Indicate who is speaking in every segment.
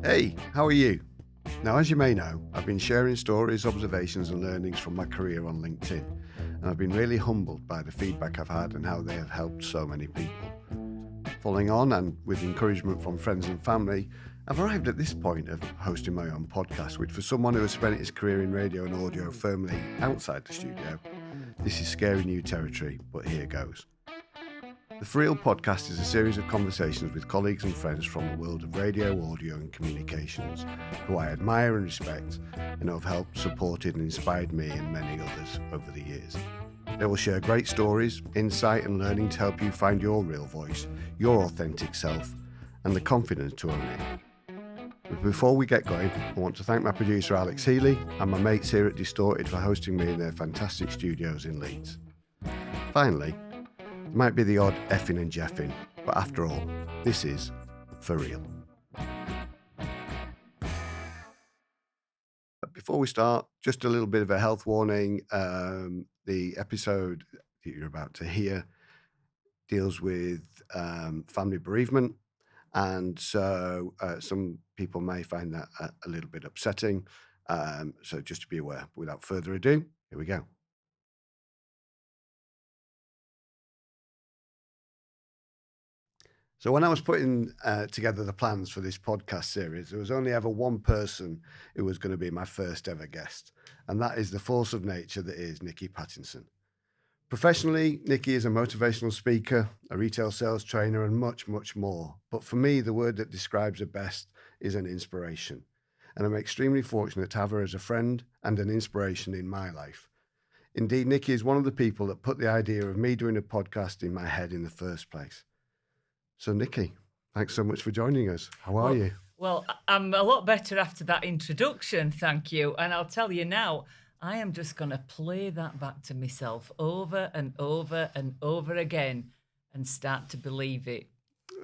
Speaker 1: Hey, how are you? Now, as you may know, I've been sharing stories, observations and learnings from my career on LinkedIn, and I've been really humbled by the feedback I've had and how they have helped so many people. Following on, and with encouragement from friends and family, I've arrived at this point of hosting my own podcast, which for someone who has spent his career in radio and audio firmly outside the studio, this is scary new territory, but here goes. The For Real podcast is a series of conversations with colleagues and friends from the world of radio, audio and communications, who I admire and respect and who have helped, supported and inspired me and many others over the years. They will share great stories, insight and learning to help you find your real voice, your authentic self and the confidence to own it. But before we get going, I want to thank my producer Alex Healy and my mates here at Distorted for hosting me in their fantastic studios in Leeds. Finally, there might be the odd effing and jeffing, but after all, this is For Real. But before we start, just a little bit of a health warning. The episode that you're about to hear deals with family bereavement, and so some people may find that a little bit upsetting. So just to be aware. Without further ado, here we go. So when I was putting together the plans for this podcast series, there was only ever one person who was going to be my first ever guest, and that is the force of nature that is Nicky Pattinson. Professionally, Nikki is a motivational speaker, a retail sales trainer, and much, much more. But for me, the word that describes her best is an inspiration. And I'm extremely fortunate to have her as a friend and an inspiration in my life. Indeed, Nikki is one of the people that put the idea of me doing a podcast in my head in the first place. So, Nikki, thanks so much for joining us. How are you?
Speaker 2: Well, I'm a lot better after that introduction, thank you. And I'll tell you now, I am just going to play that back to myself over and over and over again and start to believe it.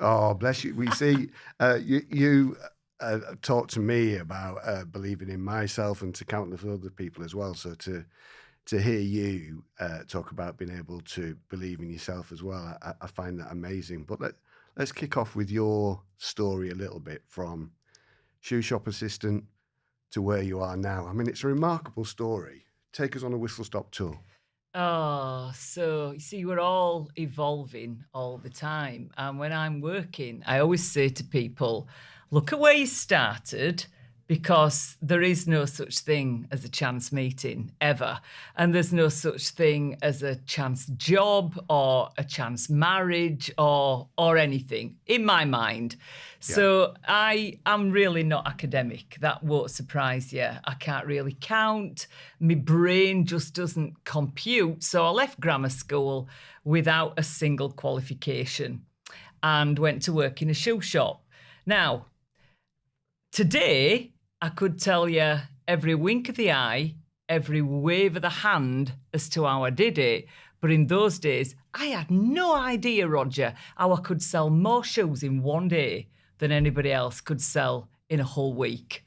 Speaker 1: Oh, bless you. We see you talk to me about believing in myself and to countless other people as well. So to hear you talk about being able to believe in yourself as well, I find that amazing. But let's kick off with your story a little bit, from shoe shop assistant to where you are now. I mean, it's a remarkable story. Take us on a whistle-stop tour.
Speaker 2: Oh, so you see, we're all evolving all the time. And when I'm working, I always say to people, look at where you started, because there is no such thing as a chance meeting ever. And there's no such thing as a chance job or a chance marriage or anything, in my mind. Yeah. So I am really not academic. That won't surprise you. I can't really count. My brain just doesn't compute. So I left grammar school without a single qualification and went to work in a shoe shop. Now, today, I could tell you every wink of the eye, every wave of the hand as to how I did it. But in those days, I had no idea, Roger, how I could sell more shoes in one day than anybody else could sell in a whole week.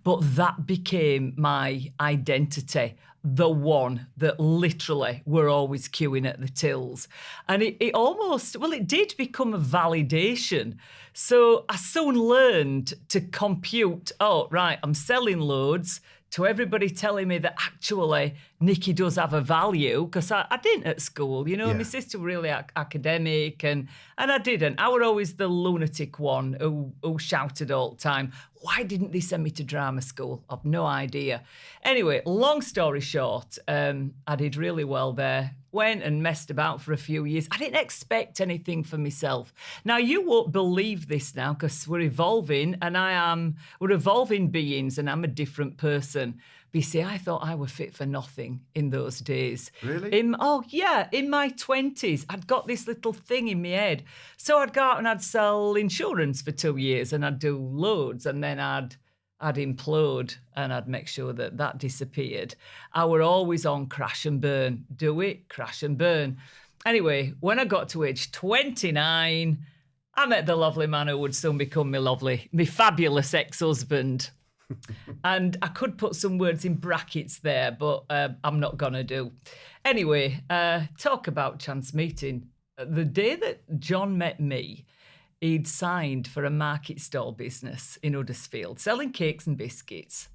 Speaker 2: But that became my identity, the one that literally were always queuing at the tills. And it almost, well, it did become a validation. So I soon learned to compute, oh, right, I'm selling loads, to everybody telling me that actually Nikki does have a value, because I didn't at school, you know. Yeah. My sister was really academic and I didn't. I was always the lunatic one who shouted all the time. Why didn't they send me to drama school? I've no idea. Anyway, long story short, I did really well there. Went and messed about for a few years. I didn't expect anything for myself. Now, you won't believe this now, because we're evolving and we're evolving beings and I'm a different person. But you see, I thought I were fit for nothing in those days.
Speaker 1: Really?
Speaker 2: In my 20s, I'd got this little thing in my head. So I'd go out and I'd sell insurance for 2 years and I'd do loads, and then I'd implode and I'd make sure that disappeared. I were always on crash and burn. Do it, crash and burn. Anyway, when I got to age 29, I met the lovely man who would soon become my fabulous ex-husband. And I could put some words in brackets there, but I'm not going to do. Anyway, talk about chance meeting. The day that John met me, he'd signed for a market stall business in Huddersfield, selling cakes and biscuits.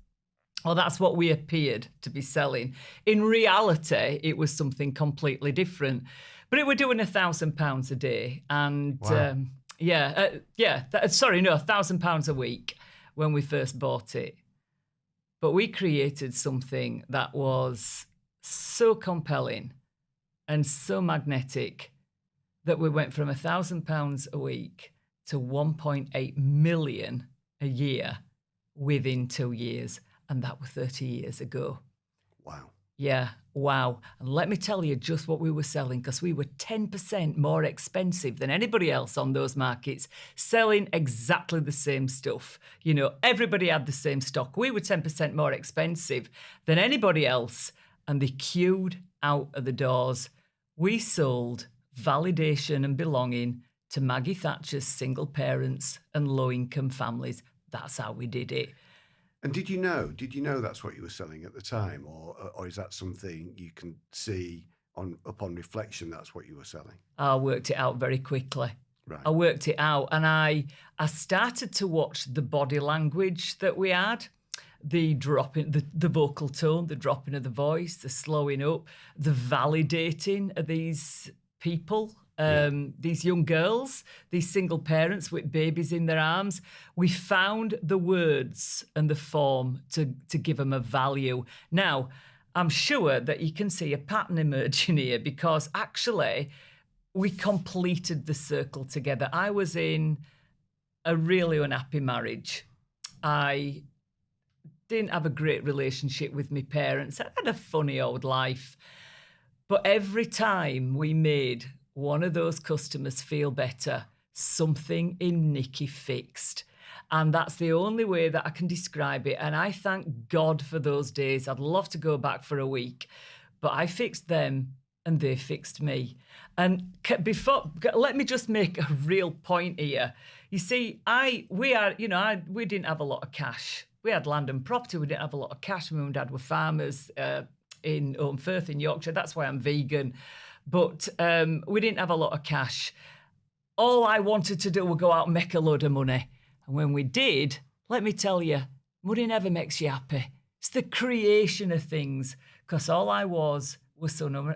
Speaker 2: Well, that's what we appeared to be selling. In reality, it was something completely different. But it were doing £1,000 a day. And
Speaker 1: Wow.
Speaker 2: £1,000 a week when we first bought it. But we created something that was so compelling and so magnetic that we went from £1,000 a week to 1.8 million a year within 2 years. And that was 30 years ago.
Speaker 1: Wow.
Speaker 2: Yeah, wow. And let me tell you just what we were selling, because we were 10% more expensive than anybody else on those markets, selling exactly the same stuff. You know, everybody had the same stock. We were 10% more expensive than anybody else, and they queued out of the doors. We sold validation and belonging to Maggie Thatcher's single parents and low-income families. That's how we did it.
Speaker 1: And did you know that's what you were selling at the time, or is that something you can see upon reflection that's what you were selling?
Speaker 2: I worked it out very quickly.
Speaker 1: Right.
Speaker 2: I worked it out, and I started to watch the body language that we had, the dropping, the vocal tone, the dropping of the voice, the slowing up, the validating of these people. These young girls, these single parents with babies in their arms, we found the words and the form to give them a value. Now, I'm sure that you can see a pattern emerging here, because actually we completed the circle together. I was in a really unhappy marriage. I didn't have a great relationship with my parents. I had a funny old life. But every time we made one of those customers feel better, something in Nikki fixed. And that's the only way that I can describe it. And I thank God for those days. I'd love to go back for a week, but I fixed them and they fixed me. And let me just make a real point here. You see, we didn't have a lot of cash. We had land and property. We didn't have a lot of cash. My mum and dad were farmers in Firth in Yorkshire. That's why I'm vegan. But we didn't have a lot of cash. All I wanted to do was go out and make a load of money. And when we did, let me tell you, money never makes you happy. It's the creation of things. Because all I was some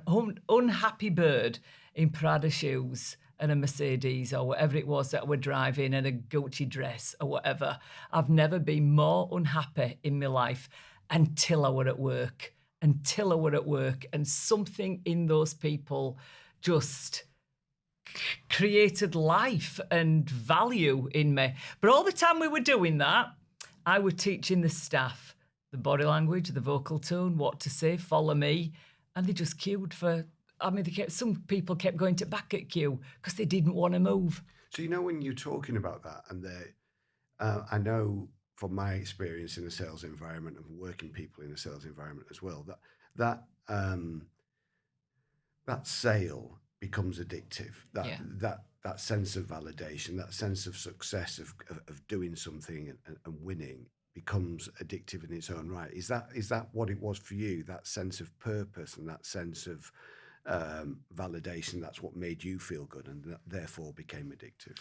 Speaker 2: unhappy bird in Prada shoes and a Mercedes or whatever it was that we're driving and a Gucci dress or whatever. I've never been more unhappy in my life until I were at work. And something in those people just created life and value in me. But all the time we were doing that, I was teaching the staff the body language, the vocal tone, what to say, follow me. And they just queued some people kept going to back at queue because they didn't want to move.
Speaker 1: So, when you're talking about that, and I know from my experience in the sales environment and working people in the sales environment as well, that sale becomes addictive. That sense of validation, that sense of success of doing something and winning becomes addictive in its own right. Is that what it was for you? That sense of purpose and that sense of validation, that's what made you feel good and that therefore became addictive?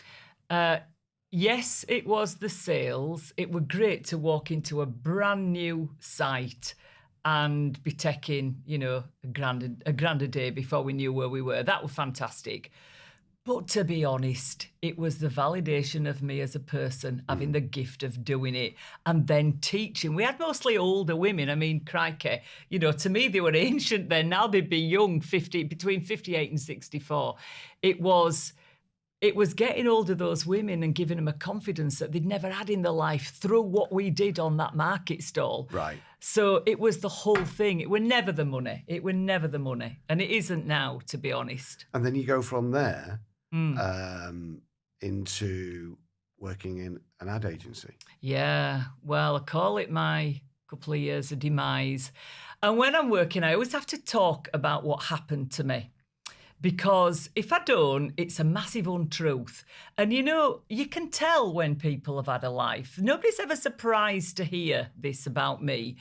Speaker 2: Yes, it was the sales. It were great to walk into a brand new site and be taking, a grand a day before we knew where we were. That was fantastic. But to be honest, it was the validation of me as a person, having the gift of doing it and then teaching. We had mostly older women. I mean, crikey, to me, they were ancient then. Now they'd be young, between 58 and 64. It was getting hold of those women and giving them a confidence that they'd never had in their life through what we did on that market stall.
Speaker 1: Right.
Speaker 2: So it was the whole thing. It were never the money. And it isn't now, to be honest.
Speaker 1: And then you go from there into working in an ad agency.
Speaker 2: Yeah. Well, I call it my couple of years of demise. And when I'm working, I always have to talk about what happened to me. Because if I don't, it's a massive untruth. And you can tell when people have had a life. Nobody's ever surprised to hear this about me.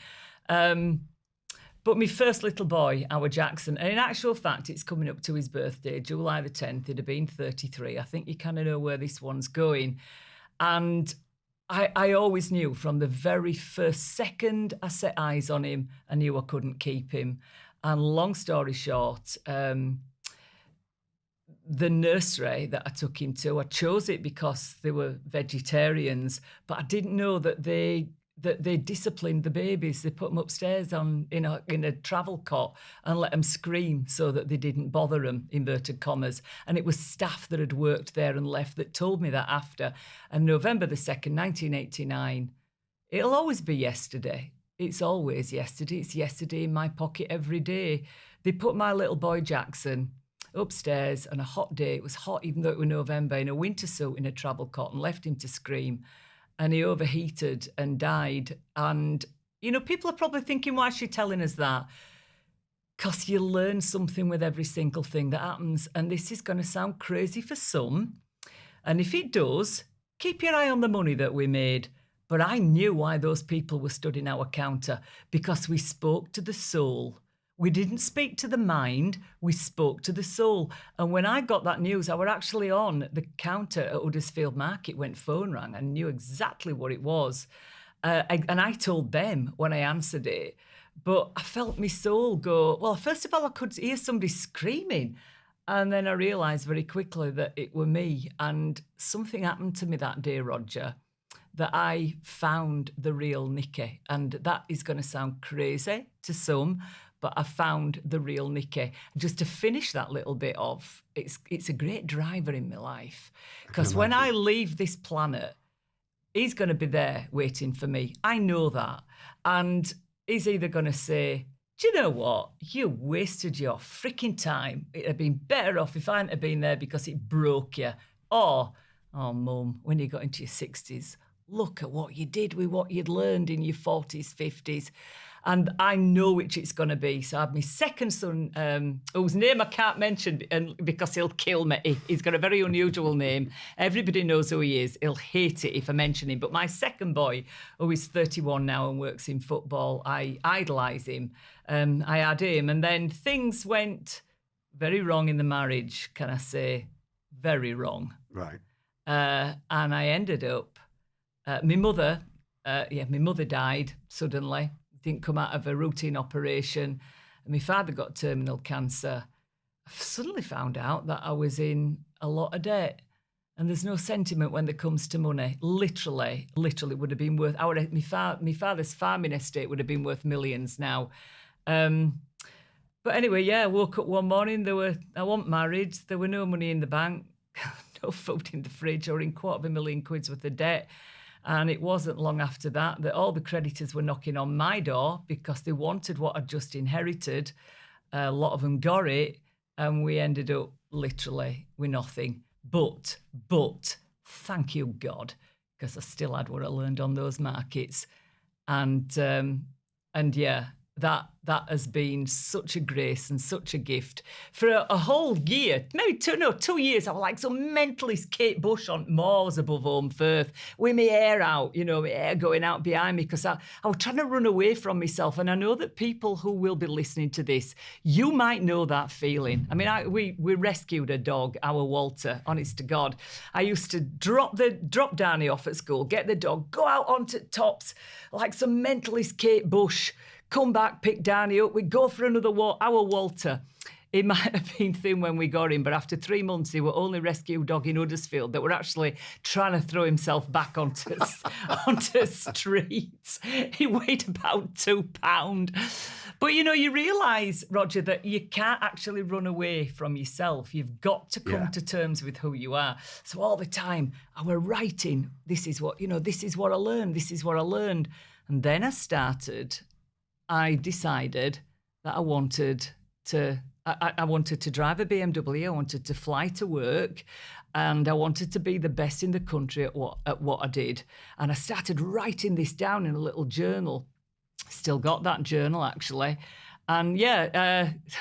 Speaker 2: But my first little boy, our Jackson, and in actual fact, it's coming up to his birthday, July the 10th. He'd have been 33. I think you kind of know where this one's going. And I always knew from the very first second I set eyes on him, I knew I couldn't keep him. And long story short, the nursery that I took him to, I chose it because they were vegetarians, but I didn't know that they disciplined the babies. They put them upstairs in a travel cot and let them scream so that they didn't bother them, inverted commas. And it was staff that had worked there and left that told me that after. And November the 2nd, 1989, it'll always be yesterday. It's always yesterday. It's yesterday in my pocket every day. They put my little boy Jackson upstairs on a hot day. It was hot, even though it was November, in a winter suit in a travel cot, and left him to scream. And he overheated and died. And, people are probably thinking, why is she telling us that? Because you learn something with every single thing that happens. And this is going to sound crazy for some. And if it does, keep your eye on the money that we made. But I knew why those people were stood in our counter, because we spoke to the soul. We didn't speak to the mind, we spoke to the soul. And when I got that news, I were actually on the counter at Huddersfield Market when phone rang. I knew exactly what it was. And I told them when I answered it. But I felt my soul go, well, first of all, I could hear somebody screaming. And then I realised very quickly that it were me. And something happened to me that day, Roger, that I found the real Nikki. And that is going to sound crazy to some, but I found the real Nikki. Just to finish that little bit off, it's a great driver in my life. Because when I leave this planet, he's going to be there waiting for me. I know that. And he's either going to say, do you know what? You wasted your freaking time. It'd have been better off if I hadn't have been there because it broke you. Or, oh, Mum, when you got into your 60s, look at what you did with what you'd learned in your 40s, 50s. And I know which it's going to be. So I have my second son, whose name I can't mention because he'll kill me. He's got a very unusual name. Everybody knows who he is. He'll hate it if I mention him. But my second boy, who is 31 now and works in football, I idolise him. I had him. And then things went very wrong in the marriage, can I say? Very wrong.
Speaker 1: Right.
Speaker 2: And I ended up, my mother died suddenly. Didn't come out of a routine operation. And my father got terminal cancer. I suddenly found out that I was in a lot of debt. And there's no sentiment when it comes to money. Literally would have been worth, my father's farming estate would have been worth millions now. But anyway, I woke up one morning, I wasn't married, there were no money in the bank, no food in the fridge, or in £250,000 worth of debt. And it wasn't long after that all the creditors were knocking on my door because they wanted what I'd just inherited. A lot of them got it, and we ended up literally with nothing. But thank you, God, because I still had what I learned on those markets. And yeah, that has been such a grace and such a gift. For a whole year, maybe 2 years, I was like some mentalist Kate Bush on moors above home Firth, with my hair out, my hair going out behind me, because I was trying to run away from myself. And I know that people who will be listening to this, you might know that feeling. I mean, we rescued a dog, our Walter, honest to God. I used to drop Danny off at school, get the dog, go out onto tops like some mentalist Kate Bush, come back, pick Danny up, we'd go for another walk. Our Walter, it might have been thin when we got him, but after 3 months, he were only rescue dog in Huddersfield that were actually trying to throw himself back onto streets. He weighed about 2 pounds. But, you realise, Roger, that you can't actually run away from yourself. You've got to come to terms with who you are. So all the time, I were writing, this is what I learned, this is what I learned. And then I decided that I wanted to drive a BMW. I wanted to fly to work, and I wanted to be the best in the country at what I did. And I started writing this down in a little journal. Still got that journal, actually. And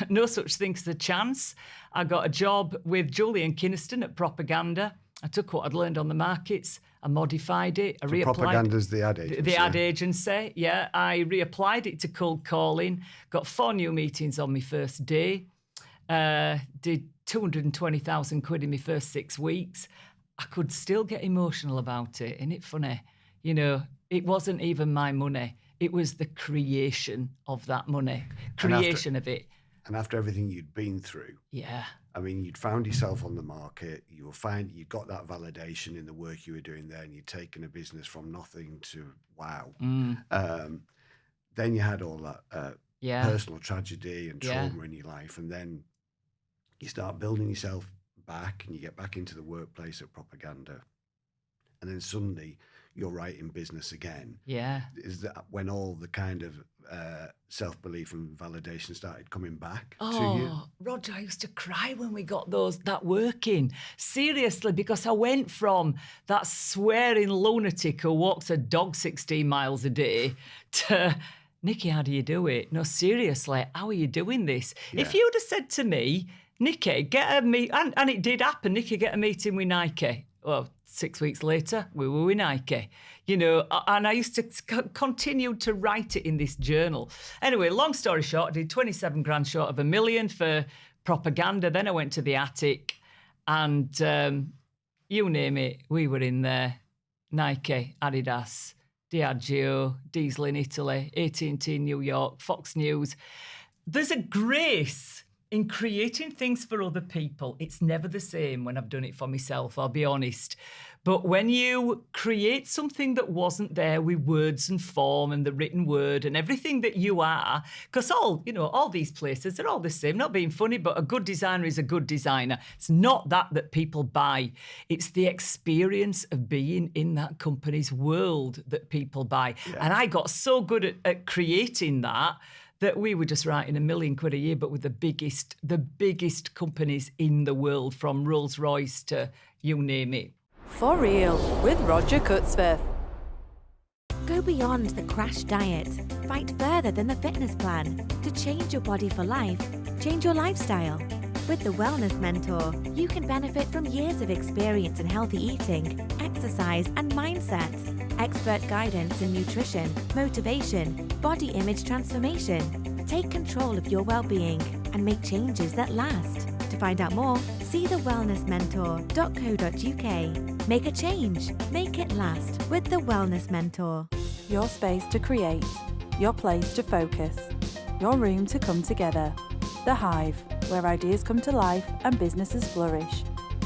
Speaker 2: no such thing as a chance. I got a job with Julian Kinniston at Propaganda. I took what I'd learned on the markets, I modified it, I reapplied.
Speaker 1: Propaganda's the ad agency.
Speaker 2: The ad agency, yeah. I reapplied it to cold calling, got 4 new meetings on my first day, did 220,000 quid in my first 6 weeks. I could still get emotional about it. Isn't it funny? You know, it wasn't even my money. It was the creation of that money, of it.
Speaker 1: And after everything you'd been through,
Speaker 2: yeah.
Speaker 1: I mean, you'd found yourself on the market, you got that validation in the work you were doing there, and you'd taken a business from nothing to wow. Then you had all that personal tragedy and trauma in your life, and then you start building yourself back, and you get back into the workplace at Propaganda, and then suddenly you're right in business again.
Speaker 2: Yeah.
Speaker 1: Is that when all the kind of self-belief and validation started coming back to you?
Speaker 2: Roger, I used to cry when we got that working. Seriously, because I went from that swearing lunatic who walks a dog 16 miles a day to, Nikki, how do you do it? No, seriously, how are you doing this?
Speaker 1: Yeah.
Speaker 2: If you'd have said to me, Nikki, get a meet, and it did happen, Nikki, get a meeting with Nike. Well, 6 weeks later, we were with Nike, you know, and I used to continue to write it in this journal. Anyway, long story short, I did 27 grand short of $1 million for Propaganda. Then I went to the attic and you name it, we were in there. Nike, Adidas, Diageo, Diesel in Italy, AT&T New York, Fox News. There's a grace in creating things for other people. It's never the same when I've done it for myself, I'll be honest. But when you create something that wasn't there with words and form and the written word and everything that you are, because all these places, they're all the same, not being funny, but a good designer is a good designer. It's not that people buy. It's the experience of being in that company's world that people buy. Yeah. And I got so good at creating that we were just writing £1 million a year, but with the biggest companies in the world, from Rolls-Royce to you name it.
Speaker 3: For Real with Roger Cutsforth.
Speaker 4: Go beyond the crash diet. Fight further than the fitness plan. To change your body for life, change your lifestyle. With the Wellness Mentor, you can benefit from years of experience in healthy eating, exercise and mindset. Expert guidance in nutrition, motivation, body image transformation. Take control of your well-being and make changes that last. To find out more, see thewellnessmentor.co.uk. Make a change, make it last with the Wellness Mentor.
Speaker 3: Your space to create, your place to focus, your room to come together. The Hive, where ideas come to life and businesses flourish.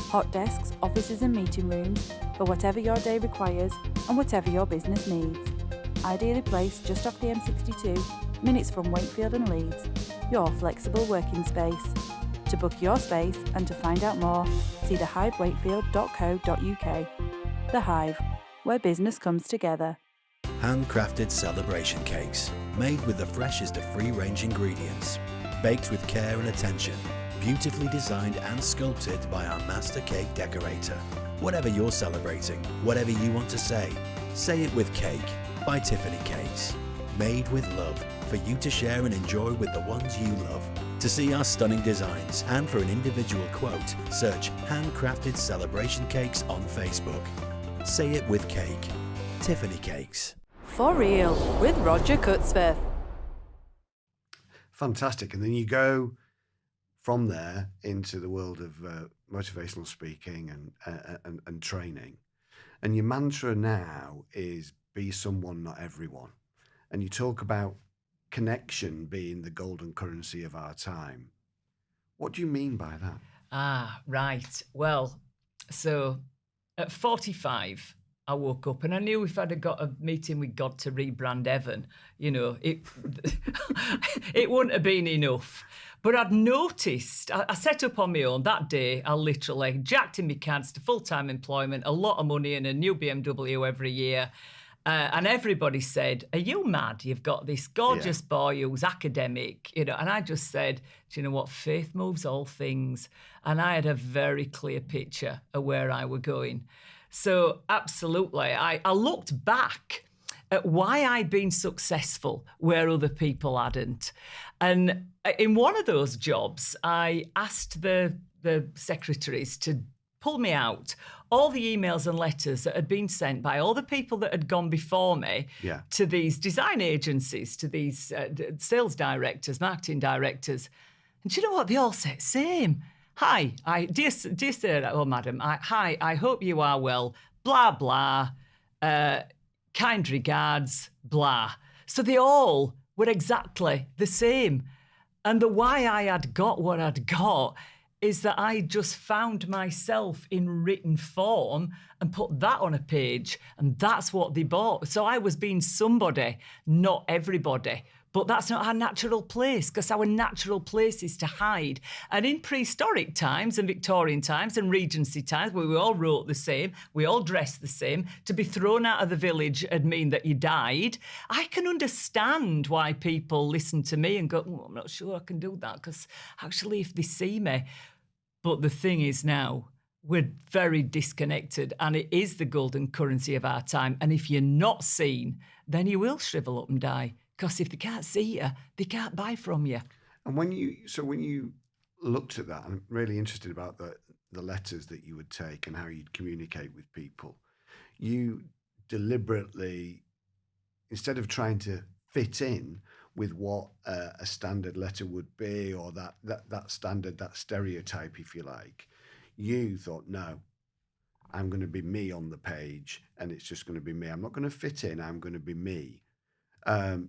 Speaker 3: Hot desks, offices and meeting rooms for whatever your day requires and whatever your business needs. Ideally placed just off the M62, minutes from Wakefield and Leeds. Your flexible working space. To book your space and to find out more, see thehivewakefield.co.uk. The Hive, where business comes together.
Speaker 5: Handcrafted celebration cakes, made with the freshest of free-range ingredients, baked with care and attention, beautifully designed and sculpted by our master cake decorator. Whatever you're celebrating, whatever you want to say it with Cake by Tiffany Cakes. Made with love, for you to share and enjoy with the ones you love. To see our stunning designs and for an individual quote, search Handcrafted Celebration Cakes on Facebook. Say it with Cake. Tiffany Cakes.
Speaker 3: For Real with Roger Cutsforth.
Speaker 1: Fantastic. And then you go from there into the world of motivational speaking and training. And your mantra now is be someone, not everyone. And you talk about connection being the golden currency of our time. What do you mean by that?
Speaker 2: Right. Well, so at 45, I woke up and I knew if I'd have got a meeting with God to rebrand Evan, it wouldn't have been enough. But I'd noticed, I set up on my own that day, I literally jacked in my cards to full-time employment, a lot of money and a new BMW every year. And everybody said, are you mad? You've got this gorgeous boy who's academic, And I just said, do you know what? Faith moves all things. And I had a very clear picture of where I were going. So absolutely, I looked back at why I'd been successful where other people hadn't. And in one of those jobs, I asked the secretaries to pull me out all the emails and letters that had been sent by all the people that had gone before me to these design agencies, to these sales directors, marketing directors. And do you know what? They all said, same. Hi, dear sir, oh madam, hi, I hope you are well, blah, blah, kind regards, blah. So they all were exactly the same. And the why I had got what I'd got is that I just found myself in written form and put that on a page, and that's what they bought. So I was being somebody, not everybody. But that's not our natural place, because our natural place is to hide. And in prehistoric times and Victorian times and Regency times, where we all wrote the same, we all dressed the same, to be thrown out of the village would mean that you died. I can understand why people listen to me and go, I'm not sure I can do that, because actually if they see me. But the thing is now, we're very disconnected, and it is the golden currency of our time. And if you're not seen, then you will shrivel up and die. Because if they can't see you, they can't buy from you.
Speaker 1: And when you looked at that, I'm really interested about the letters that you would take and how you'd communicate with people. You deliberately, instead of trying to fit in with what a standard letter would be, or that standard, that stereotype, if you like, you thought, no, I'm going to be me on the page, and it's just going to be me. I'm not going to fit in. I'm going to be me.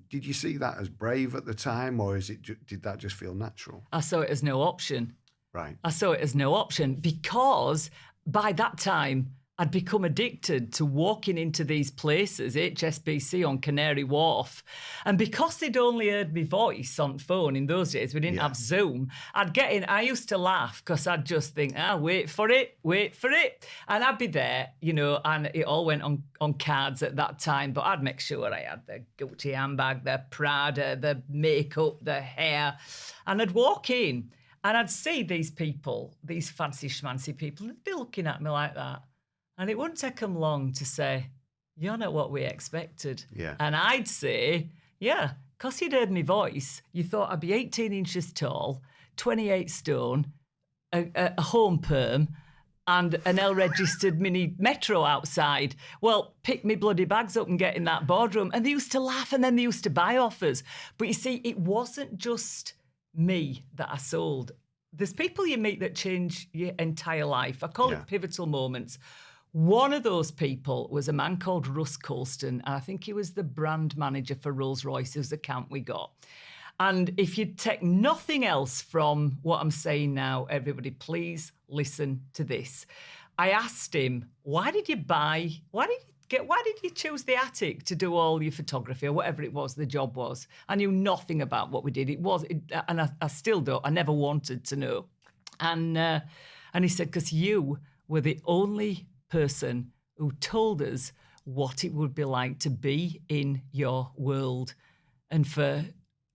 Speaker 1: Did you see that as brave at the time, or did that just feel natural?
Speaker 2: I saw it as no option.
Speaker 1: Right.
Speaker 2: I saw it as no option because by that time, I'd become addicted to walking into these places, HSBC on Canary Wharf. And because they'd only heard my voice on phone in those days, we didn't have Zoom, I'd get in. I used to laugh because I'd just think, wait for it. And I'd be there, and it all went on cards at that time. But I'd make sure I had the Gucci handbag, the Prada, the makeup, the hair. And I'd walk in and I'd see these people, these fancy schmancy people, and they'd be looking at me like that. And it wouldn't take them long to say, you're not what we expected.
Speaker 1: Yeah.
Speaker 2: And I'd say, yeah, because you'd heard my voice, you thought I'd be 18 inches tall, 28 stone, a home perm, and an L-registered mini metro outside. Well, pick me bloody bags up and get in that boardroom. And they used to laugh, and then they used to buy offers. But you see, it wasn't just me that I sold. There's people you meet that change your entire life. I call it pivotal moments. One of those people was a man called Russ Colston, and I think he was the brand manager for Rolls-Royce. It was the account we got. And if you take nothing else from what I'm saying now, everybody, please listen to this. I asked him, why did you choose the attic to do all your photography or whatever it was the job was? I knew nothing about what we did. And I still don't. I never wanted to know. And he said, because you were the only person who told us what it would be like to be in your world and for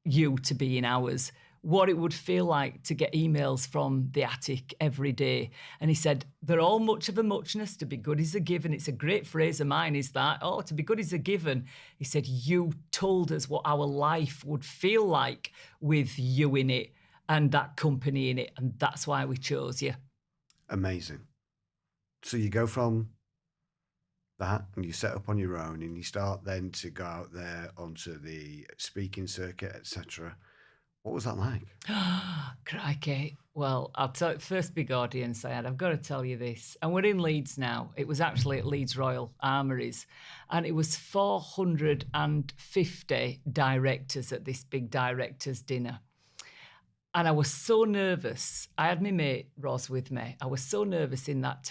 Speaker 2: you to be in ours, what it would feel like to get emails from the attic every day. And he said, they're all much of a muchness. To be good is a given. It's a great phrase of mine, is that, to be good is a given. He said, you told us what our life would feel like with you in it and that company in it. And that's why we chose you.
Speaker 1: Amazing. So you go from that and you set up on your own and you start then to go out there onto the speaking circuit, etc. What was that like?
Speaker 2: Crikey. Well, I'll tell you, first big audience I had, I've got to tell you this. And we're in Leeds now. It was actually at Leeds Royal Armouries. And it was 450 directors at this big directors' dinner. And I was so nervous. I had my mate, Roz, with me. I was so nervous in that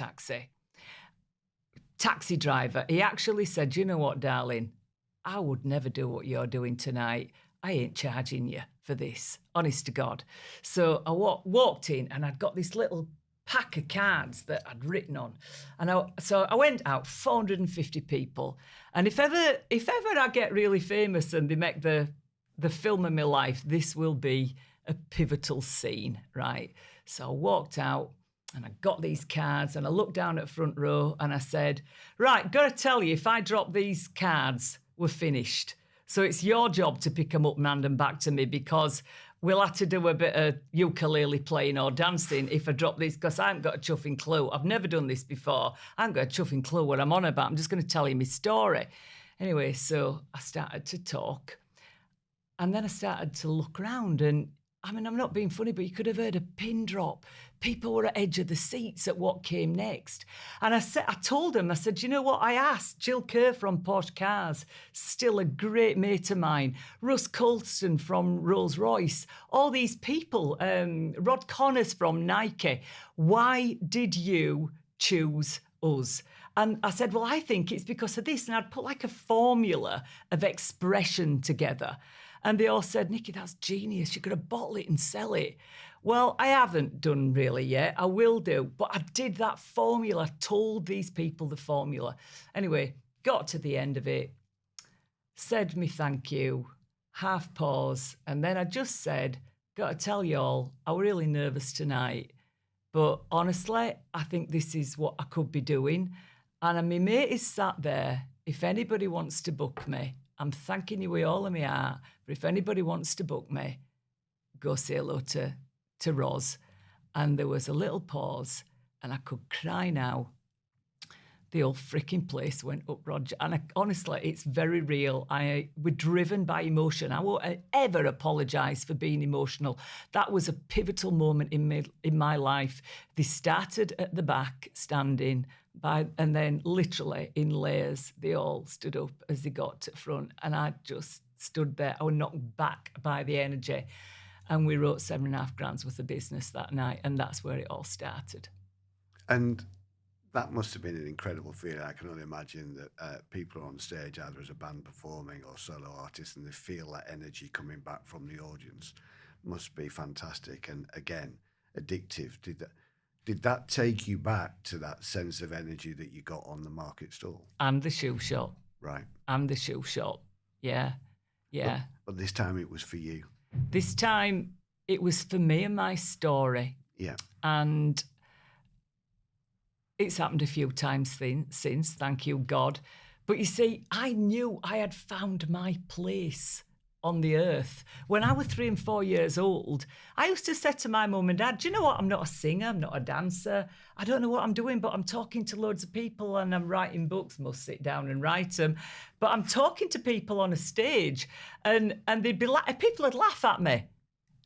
Speaker 2: taxi driver. He actually said, you know what, darling? I would never do what you're doing tonight. I ain't charging you for this, honest to God. So I walked in and I'd got this little pack of cards that I'd written on. And so I went out, 450 people. And if ever I get really famous and they make the film of my life, this will be a pivotal scene, right? So I walked out and I got these cards and I looked down at front row and I said, right, got to tell you, if I drop these cards, we're finished. So it's your job to pick them up and hand them back to me because we'll have to do a bit of ukulele playing or dancing if I drop this, because I haven't got a chuffing clue. I've never done this before. I haven't got a chuffing clue what I'm on about. I'm just going to tell you my story. Anyway, so I started to talk, and then I started to look around, and I mean, I'm not being funny, but you could have heard a pin drop. People were at edge of the seats at what came next. And I told them, I said, you know what? I asked Jill Kerr from Porsche Cars, still a great mate of mine, Russ Colston from Rolls-Royce, all these people, Rod Connors from Nike, why did you choose us? And I said, well, I think it's because of this. And I'd put like a formula of expression together. And they all said, Nikki, that's genius. You're going to bottle it and sell it. Well, I haven't done really yet. I will do. But I did that formula, told these people the formula. Anyway, got to the end of it, said me thank you, half pause. And then I just said, got to tell you all, I was really nervous tonight. But honestly, I think this is what I could be doing. And my mate is sat there. If anybody wants to book me, I'm thanking you with all of my heart, but if anybody wants to book me, go say hello to Roz. And there was a little pause, and I could cry now. The whole freaking place went up, Roger. And honestly, it's very real. We're driven by emotion. I won't ever apologise for being emotional. That was a pivotal moment in my life. They started at the back, standing, and then literally in layers, they all stood up as they got to the front. And I just stood there. I was knocked back by the energy. And we wrote 7.5 grand worth of business that night. And that's where it all started.
Speaker 1: And that must have been an incredible feeling. I can only imagine that people are on stage, either as a band performing or solo artists, and they feel that energy coming back from the audience. Must be fantastic. And again, addictive. Did that take you back to that sense of energy that you got on the market stall?
Speaker 2: And the shoe shop.
Speaker 1: Right.
Speaker 2: And the shoe shop. Yeah. Yeah.
Speaker 1: But this time it was for you.
Speaker 2: This time it was for me and my story.
Speaker 1: Yeah.
Speaker 2: And it's happened a few times since, thank you, God. But you see, I knew I had found my place on the earth. When I was 3 and 4 years old, I used to say to my mum and dad, do you know what? I'm not a singer, I'm not a dancer. I don't know what I'm doing, but I'm talking to loads of people and I'm writing books. Must sit down and write them. But I'm talking to people on a stage and they'd be people would laugh at me.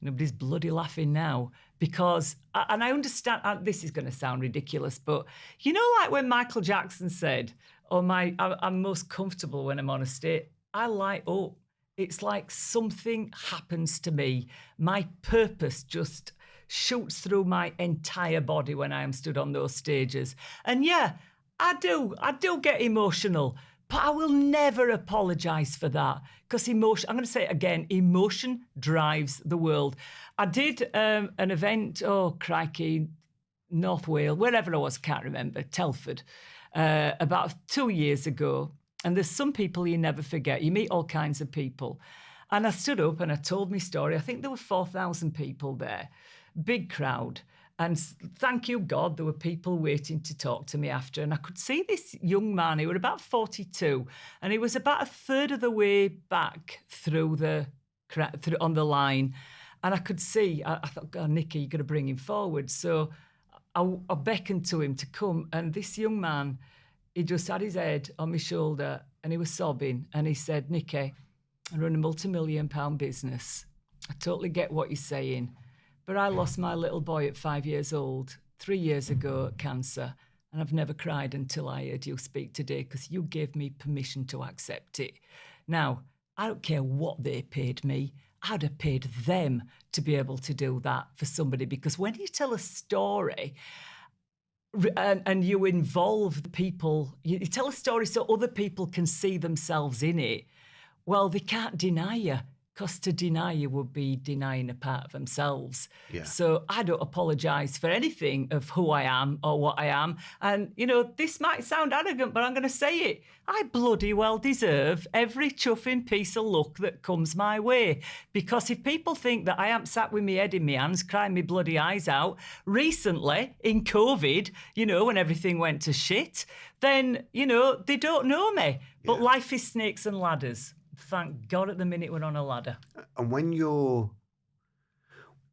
Speaker 2: Nobody's bloody laughing now because, and I understand, this is going to sound ridiculous, but you know, like when Michael Jackson said, I'm most comfortable when I'm on a stage, I light up. It's like something happens to me. My purpose just shoots through my entire body when I am stood on those stages. And yeah, I do get emotional, but I will never apologise for that because emotion, I'm going to say it again, emotion drives the world. I did an event, North Wales, wherever I was, can't remember, Telford, about 2 years ago. And there's some people you never forget. You meet all kinds of people. And I stood up and I told my story. I think there were 4,000 people there, big crowd. And thank you, God, there were people waiting to talk to me after. And I could see this young man, he was about 42, and he was about a third of the way back through on the line. And I could see, I thought, God, Nikki, you've got to bring him forward. So I beckoned to him to come. And this young man, he just had his head on my shoulder and he was sobbing. And he said, Nikki, I run a multi-million-pound business. I totally get what you're saying. But I lost my little boy at 5 years old, 3 years ago, cancer. And I've never cried until I heard you speak today because you gave me permission to accept it. Now, I don't care what they paid me. I'd have paid them to be able to do that for somebody. Because when you tell a story and you involve people, you tell a story so other people can see themselves in it, well, they can't deny you. Because to deny you would be denying a part of themselves. Yeah. So I don't apologise for anything of who I am or what I am. And, you know, this might sound arrogant, but I'm going to say it. I bloody well deserve every chuffing piece of luck that comes my way. Because if people think that I am sat with my head in my hands, crying my bloody eyes out, recently in COVID, you know, when everything went to shit, then, you know, they don't know me. Yeah. But life is snakes and ladders. Thank God at the minute we're on a ladder.
Speaker 1: And when you're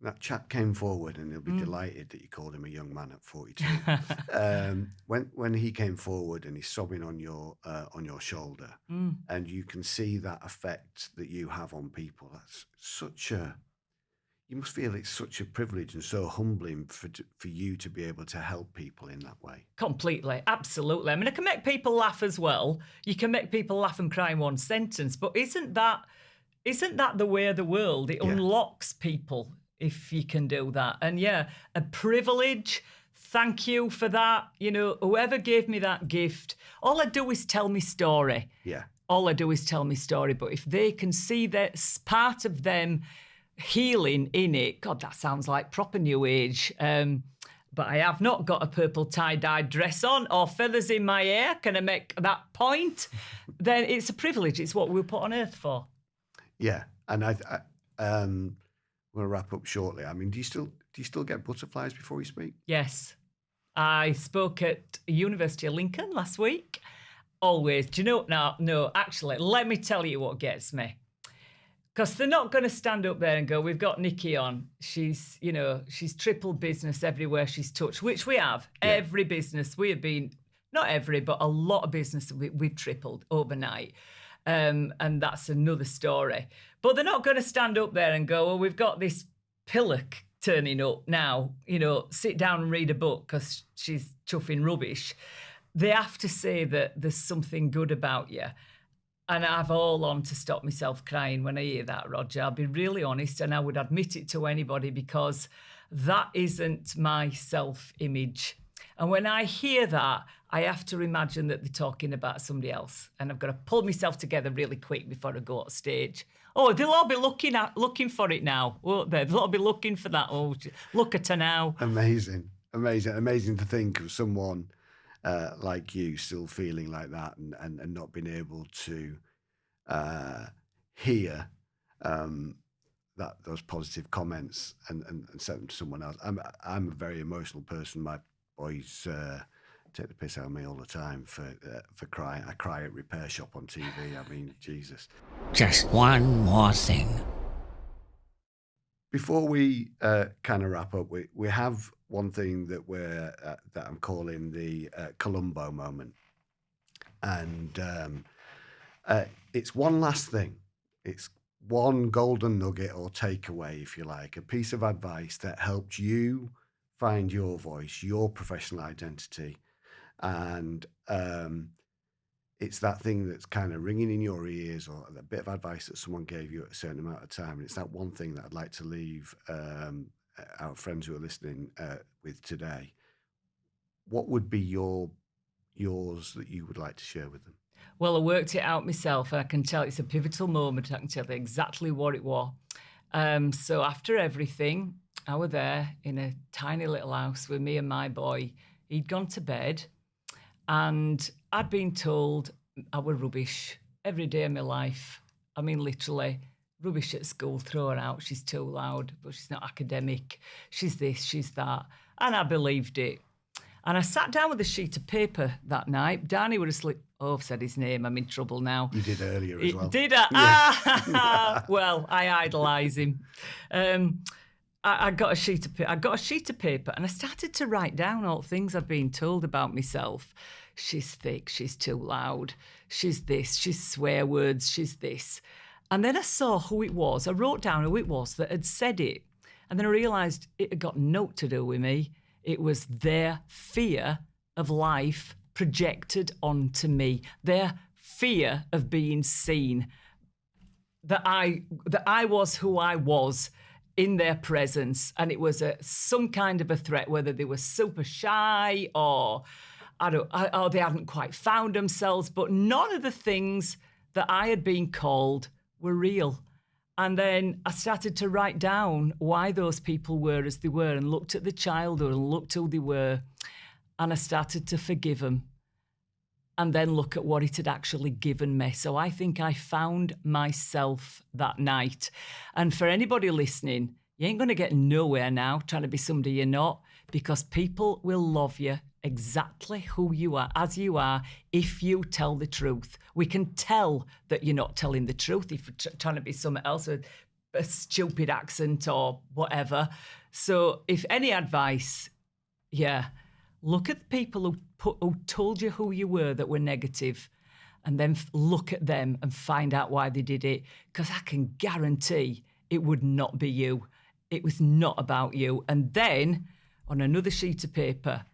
Speaker 1: That chap came forward, and he'll be delighted that you called him a young man at 42. When he came forward and he's sobbing on your shoulder, and you can see that effect that you have on people. That's you must feel it's such a privilege and so humbling for you to be able to help people in that way.
Speaker 2: Completely, absolutely. I mean, I can make people laugh as well. You can make people laugh and cry in one sentence, but isn't that the way of the world? It unlocks people if you can do that. And yeah, a privilege. Thank you for that. You know, whoever gave me that gift, all I do is tell me story.
Speaker 1: Yeah.
Speaker 2: All I do is tell me story. But if they can see that part of them healing in it, God, that sounds like proper new age. But I have not got a purple tie-dye dress on or feathers in my hair. Can I make that point? Then it's a privilege. It's what we were put on earth for.
Speaker 1: Yeah. And we'll wrap up shortly. I mean, do you still get butterflies before you speak?
Speaker 2: Yes. I spoke at University of Lincoln last week. Always. Do you know? No, actually, let me tell you what gets me. Because they're not going to stand up there and go, we've got Nikki on. She's tripled business everywhere she's touched, which we have. Yeah. Every business we have been, not every, but a lot of business we've tripled overnight. And that's another story. But they're not going to stand up there and go, well, we've got this pillock turning up now, sit down and read a book because she's chuffing rubbish. They have to say that there's something good about you. And I've all on to stop myself crying when I hear that, Roger. I'll be really honest, and I would admit it to anybody because that isn't my self-image. And when I hear that, I have to imagine that they're talking about somebody else. And I've got to pull myself together really quick before I go on stage. Oh, they'll all be looking for it now, won't they? They'll all be looking for that. Oh, look at her now.
Speaker 1: Amazing to think of someone like you still feeling like that and not being able to hear those positive comments and send them to someone else. I'm a very emotional person. My boys take the piss out of me all the time for crying. I cry at Repair Shop on TV. I mean, Jesus.
Speaker 6: Just one more thing.
Speaker 1: Before we kind of wrap up, we have one thing that that I'm calling the Columbo moment, and it's one last thing. It's one golden nugget or takeaway, if you like, a piece of advice that helped you find your voice, your professional identity, and it's that thing that's kind of ringing in your ears, or a bit of advice that someone gave you at a certain amount of time. And it's that one thing that I'd like to leave our friends who are listening with today. What would be yours that you would like to share with them?
Speaker 2: Well, I worked it out myself, and I can tell it's a pivotal moment. I can tell you exactly what it was. So after everything, I was there in a tiny little house with me and my boy. He'd gone to bed, and I'd been told I was rubbish every day of my life. I mean, literally, rubbish at school, throw her out, she's too loud, but she's not academic. She's this, she's that. And I believed it. And I sat down with a sheet of paper that night. Danny would have slipped. Oh, I've said his name. I'm in trouble now.
Speaker 1: You did earlier as well.
Speaker 2: Did I? Yeah. Well, I idolise him. I got a sheet of paper, and I started to write down all the things I've been told about myself. She's thick. She's too loud. She's this. She's swear words. She's this. And then I saw who it was. I wrote down who it was that had said it. And then I realised it had got naught to do with me. It was their fear of life projected onto me, their fear of being seen, that I was who I was in their presence, and it was some kind of a threat, whether they were super shy or they hadn't quite found themselves, but none of the things that I had been called were real. And then I started to write down why those people were as they were, and looked at the childhood and looked who they were, and I started to forgive them, and then look at what it had actually given me. So I think I found myself that night. And for anybody listening, you ain't going to get nowhere now trying to be somebody you're not, because people will love you exactly who you are, as you are, if you tell the truth. We can tell that you're not telling the truth if you're trying to be something else. a stupid accent or whatever. So if any advice, look at the people who told you who you were that were negative, and then look at them and find out why they did it. Because I can guarantee it would not be you. It was not about you. And then on another sheet of paper,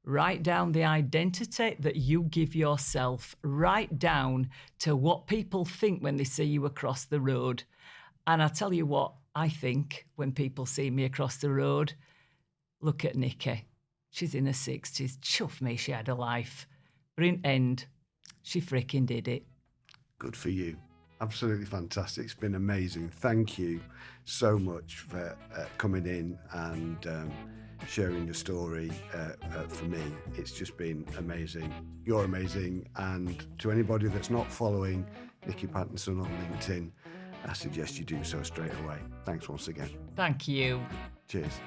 Speaker 2: write down the identity that you give yourself. Write down to what people think when they see you across the road. And I'll tell you what I think when people see me across the road. Look at Nikki. She's in her 60s. Chuff me, she had a life. But in the end, she freaking did it.
Speaker 1: Good for you. Absolutely fantastic. It's been amazing. Thank you so much for coming in and sharing your story for me. It's just been amazing. You're amazing. And to anybody that's not following Nicky Pattinson on LinkedIn, I suggest you do so straight away. Thanks once again.
Speaker 2: Thank you.
Speaker 1: Cheers.